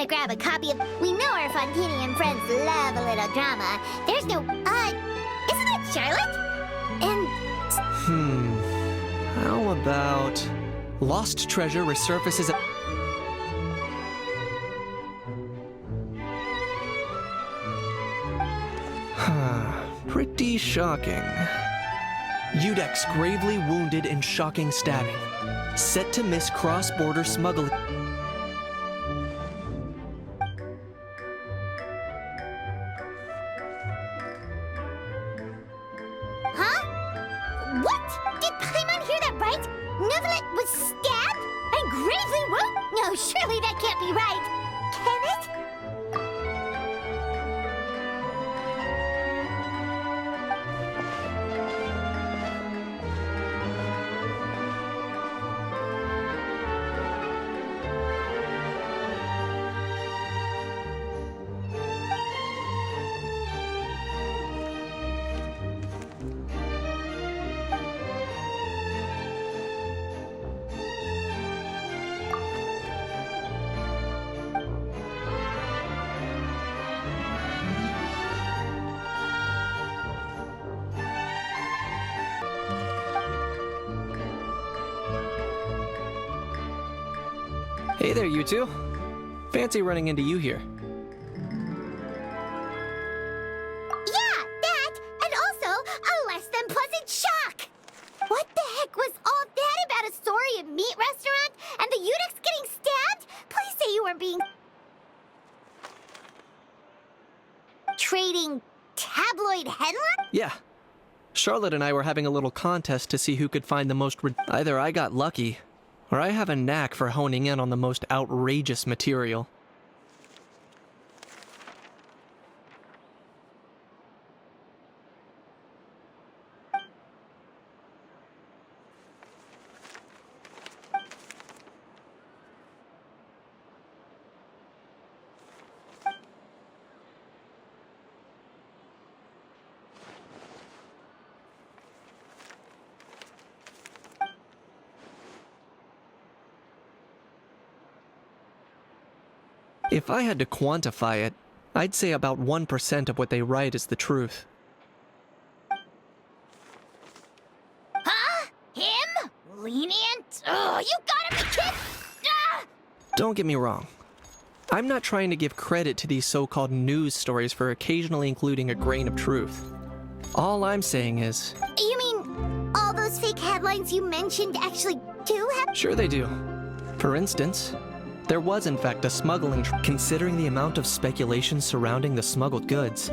gonna grab a copy of... We know our Fontini and friends love a little drama. There's no... isn't that Charlotte? And... How about... Lost treasure resurfaces at... Pretty shocking. Udex gravely wounded in shocking stabbing. Set to miss cross-border smuggling. Huh? What? Did Paimon hear that right? Neuvillette was stabbed and gravely wounded? No, surely that can't be right. Can it? Hey there, you two. Fancy running into you here. Yeah, that, and also a less than pleasant shock. What the heck was all that about a Saurian meat restaurant and the Udex getting stabbed? Please say you weren't being... trading tabloid headlines? Yeah. Charlotte and I were having a little contest to see who could find the most... Either I got lucky, or I have a knack for honing in on the most outrageous material. If I had to quantify it, I'd say about 1% of what they write is the truth. Huh? Him? Lenient? Oh, you gotta be kidding! Ah! Don't get me wrong. I'm not trying to give credit to these so-called news stories for occasionally including a grain of truth. All I'm saying is... You mean all those fake headlines you mentioned actually do have... Sure they do. For instance, there was in fact a smuggling considering the amount of speculation surrounding the smuggled goods.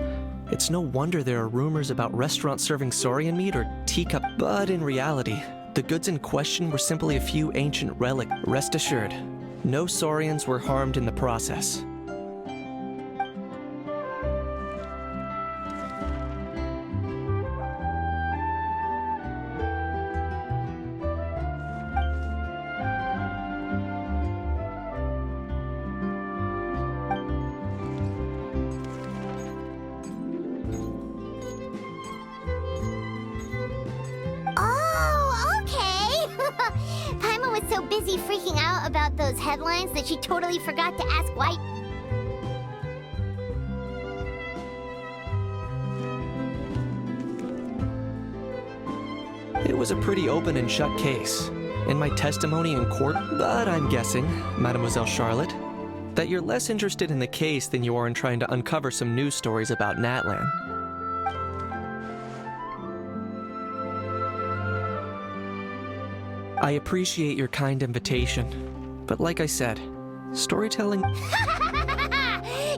It's no wonder there are rumors about restaurants serving saurian meat or teacup, but in reality, the goods in question were simply a few ancient relics. Rest assured, no saurians were harmed in the process. So busy freaking out about those headlines that she totally forgot to ask why. It was a pretty open and shut case. In my testimony in court, but I'm guessing, Mademoiselle Charlotte, that you're less interested in the case than you are in trying to uncover some news stories about Natlan. I appreciate your kind invitation, but like I said, storytelling...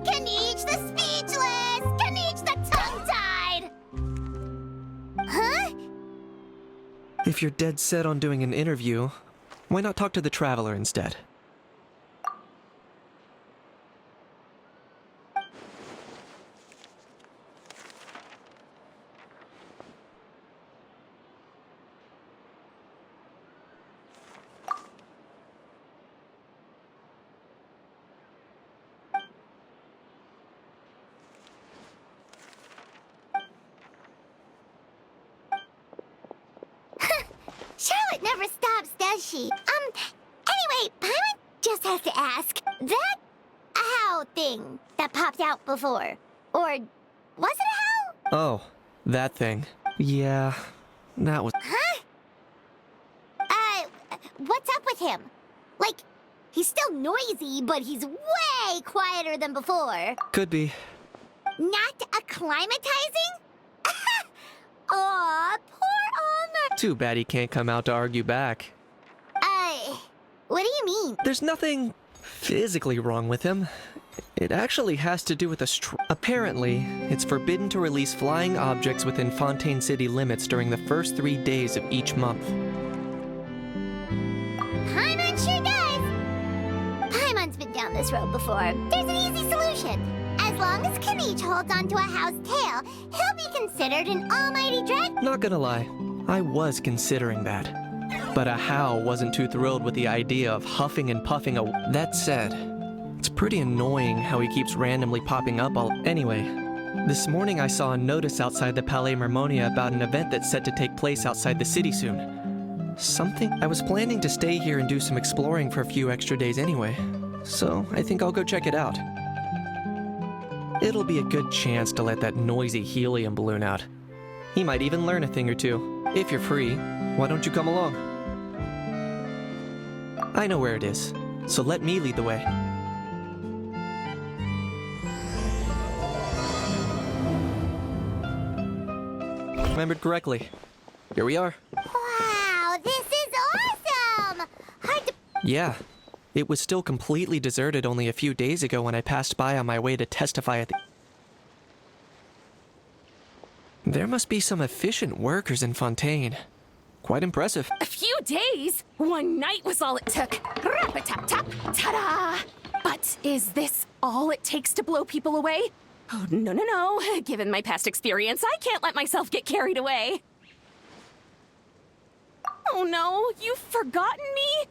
Kaniche the speechless! Kaniche the tongue-tied! Huh? If you're dead set on doing an interview, why not talk to the Traveler instead? Charlotte never stops, does she? Anyway, Paimon just has to ask. How how thing that popped out before. Or was it a how? Oh, that thing. Yeah, that was... Huh? What's up with him? Like, he's still noisy, but he's way quieter than before. Could be. Not acclimatizing? Aw, poor Alma. Too bad he can't come out to argue back. What do you mean? There's nothing physically wrong with him. It actually has to do with Apparently, it's forbidden to release flying objects within Fontaine City limits during the first 3 days of each month. Paimon sure does. Paimon's been down this road before. There's an easy solution. As long as Kanich holds onto a how's tail, he'll be considered an almighty dragon. Not gonna lie, I was considering that. But a how wasn't too thrilled with the idea of huffing and puffing a... That said, it's pretty annoying how he keeps randomly popping up all... Anyway, this morning I saw a notice outside the Palais Mermonia about an event that's set to take place outside the city soon. Something... I was planning to stay here and do some exploring for a few extra days anyway, so I think I'll go check it out. It'll be a good chance to let that noisy helium balloon out. He might even learn a thing or two. If you're free, why don't you come along? I know where it is, so let me lead the way. Remembered correctly. Here we are. Wow, this is awesome! Hard to... Yeah, it was still completely deserted only a few days ago when I passed by on my way to testify at the... There must be some efficient workers in Fontaine. Quite impressive. A few days? One night was all it took. Rap-a-tap-tap, ta-da! But is this all it takes to blow people away? Oh, no, no, no. Given my past experience, I can't let myself get carried away. Oh no, you've forgotten me?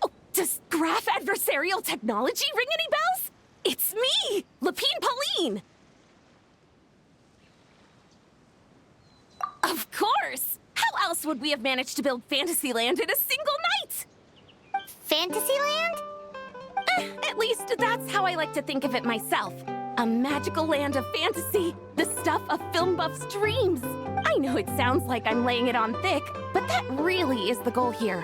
Oh, does graph adversarial technology ring any bells? It's me, Lapine Pauline. Of course! How else would we have managed to build Fantasyland in a single night? Fantasyland? At least that's how I like to think of it myself. A magical land of fantasy, the stuff of film buffs' dreams. I know it sounds like I'm laying it on thick, but that really is the goal here.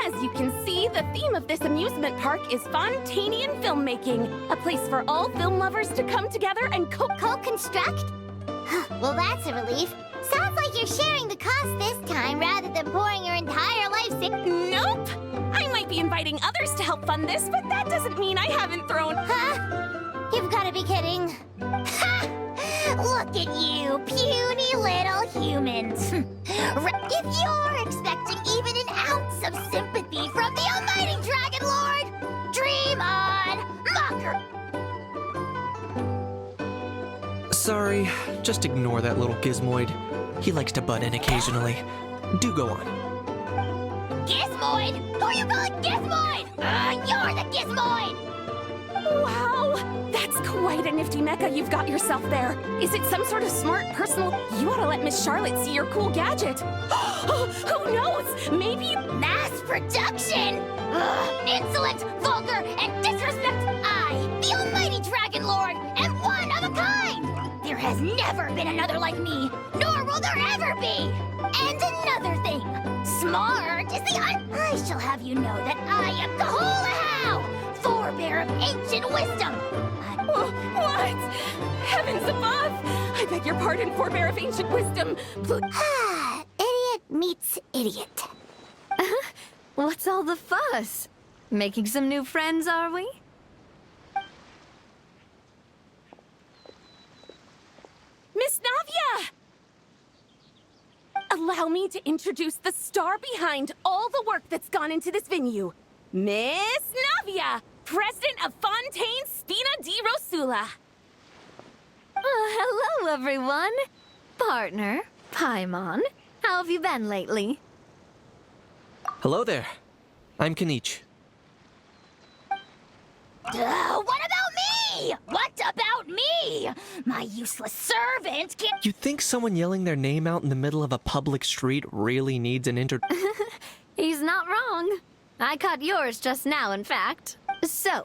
As you can see, the theme of this amusement park is Fontainian filmmaking, a place for all film lovers to come together and Co-construct? Well, that's a relief. Sounds like you're sharing the cost this time rather than pouring your entire life Nope! I might be inviting others to help fund this, but that doesn't mean I haven't thrown... Huh? You've got to be kidding. Ha! Look at you, puny little humans. If you're expecting even an ounce of sympathy from the almighty Dragon Lord, dream on, mocker. Sorry, just ignore that little gizmoid. He likes to butt in occasionally. Do go on. Gizmoid? Who are you calling Gizmoid? You're the Gizmoid! Wow! That's quite a nifty mecha you've got yourself there. Is it some sort of smart personal... You ought to let Miss Charlotte see your cool gadget. Who knows? Maybe... Mass production? Insolent, vulgar, and disrespect! I, the almighty Dragon Lord, am one of a kind! There has never been another like me, nor will there ever be! And another thing, smart is the I shall have you know that I am the Hula-How, forebear of ancient wisdom! What? Heavens above! I beg your pardon, forebear of ancient wisdom. Idiot meets idiot. What's all the fuss? Making some new friends, are we? Miss Navia! Allow me to introduce the star behind all the work that's gone into this venue. Miss Navia, president of Fontaine Spina di Rosula. Hello, everyone. Partner, Paimon. How have you been lately? Hello there. I'm Kanich. What about me? What about me? My useless servant can't... You think someone yelling their name out in the middle of a public street really needs an He's not wrong. I caught yours just now, in fact. So,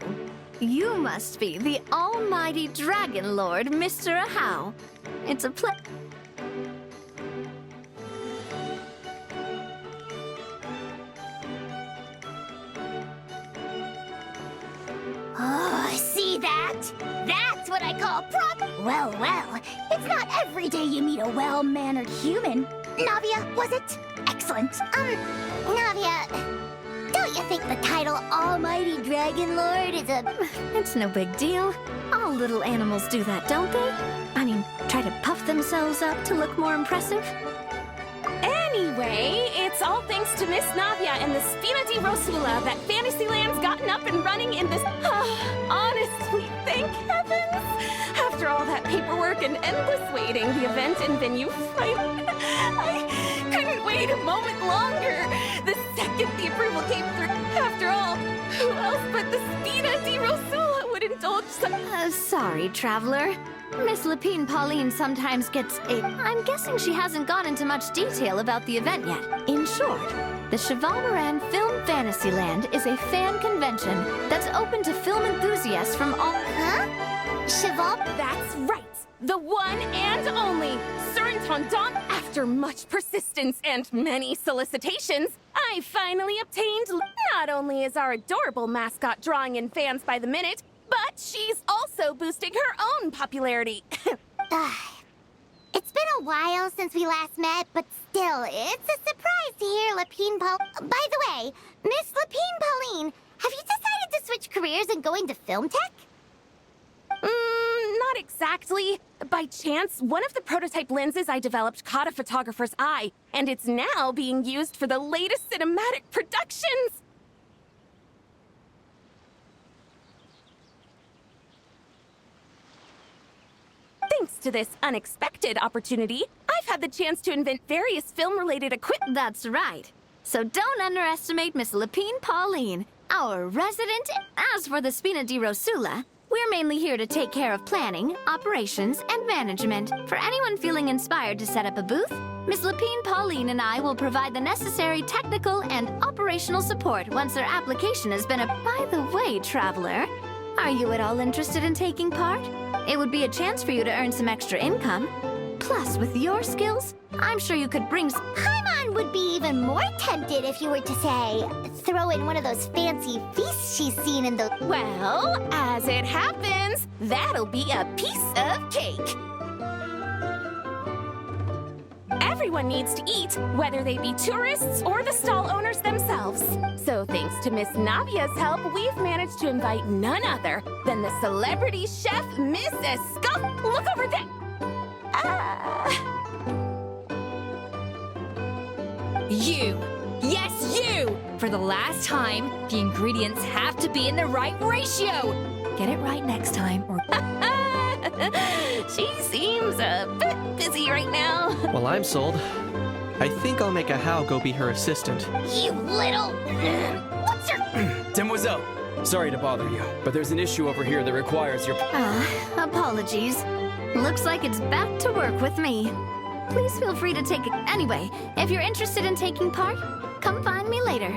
You must be the almighty Dragon Lord, Mr. Ahau. It's a pleasure. Oh, see that? That's what I call prop. Well, it's not every day you meet a well-mannered human. Navia, was it? Excellent. Navia, don't you think the title Almighty Dragon Lord is a... It's no big deal. All little animals do that, don't they? I mean, try to puff themselves up to look more impressive. Anyway, it's all thanks to Miss Navia and the Spina di Rosula that Fantasyland's gotten up and running in this... honestly, thank heavens! After all that paperwork and endless waiting, the event and venue finally... I couldn't wait a moment longer! The second the approval came through, after all, who else but the Spina di Rosula would indulge such... Sorry, traveler. Miss Lapine Pauline sometimes gets a... I'm guessing she hasn't gone into much detail about the event yet. In short, the Cheval Moran Film Fantasyland is a fan convention that's open to film enthusiasts from all... Huh? Cheval? That's right! The one and only Sir Intendant. After much persistence and many solicitations, I finally obtained... Not only is our adorable mascot drawing in fans by the minute, but she's also boosting her own popularity. It's been a while since we last met, but still, it's a surprise to hear Lapine Pauline... By the way, Miss Lapine Pauline, have you decided to switch careers and go into film tech? Not exactly. By chance, one of the prototype lenses I developed caught a photographer's eye, and it's now being used for the latest cinematic productions. Thanks to this unexpected opportunity, I've had the chance to invent various film-related equipment. That's right. So don't underestimate Miss Lapine Pauline, our resident. As for the Spina di Rosula, we're mainly here to take care of planning, operations, and management. For anyone feeling inspired to set up a booth, Miss Lapine Pauline and I will provide the necessary technical and operational support once their application has been By the way, traveler, are you at all interested in taking part? It would be a chance for you to earn some extra income. Plus, with your skills, I'm sure you could bring Paimon would be even more tempted if you were to, say, throw in one of those fancy feasts she's seen in the... Well, as it happens, that'll be a piece of cake. Everyone needs to eat, whether they be tourists or the stall owners themselves. So thanks to Miss Navia's help, we've managed to invite none other than the celebrity chef, Miss Escoff. Look over there. You! Yes, you! For the last time, the ingredients have to be in the right ratio! Get it right next time, or... She seems a bit busy right now. Well, I'm sold. I think I'll make Ahau go be her assistant. You little... What's your... Demoiselle, sorry to bother you, but there's an issue over here that requires your... Apologies. Looks like it's back to work with me. Please feel free to take it. Anyway, if you're interested in taking part, come find me later.